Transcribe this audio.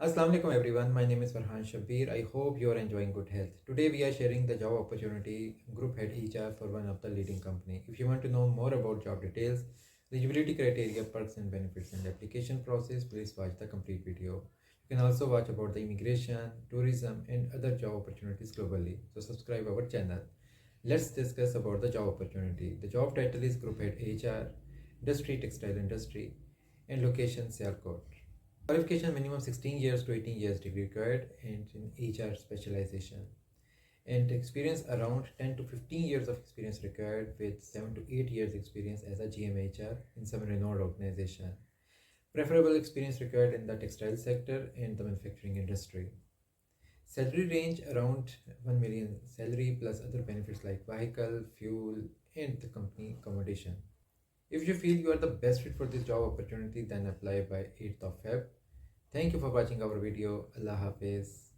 Assalamu alaikum everyone, my name is Farhan Shabir. I hope you are enjoying good health. Today we are sharing the job opportunity group head HR for one of the leading company. If you want to know more about job details, eligibility criteria, perks and benefits and application process, please watch the complete video. You can also watch about the immigration, tourism and other job opportunities globally. So subscribe our channel. Let's discuss about the job opportunity. The job title is group head HR, industry textile industry and location Sialkot. Qualification minimum 16 years to 18 years degree required and in HR specialization. And experience around 10 to 15 years of experience required with 7 to 8 years experience as a GMHR in some renowned organization. Preferable experience required in the textile sector and the manufacturing industry. Salary range around 1 million salary plus other benefits like vehicle, fuel and the company accommodation. If you feel you are the best fit for this job opportunity, then apply by 8th of Feb. Thank you for watching our video. Allah Hafiz.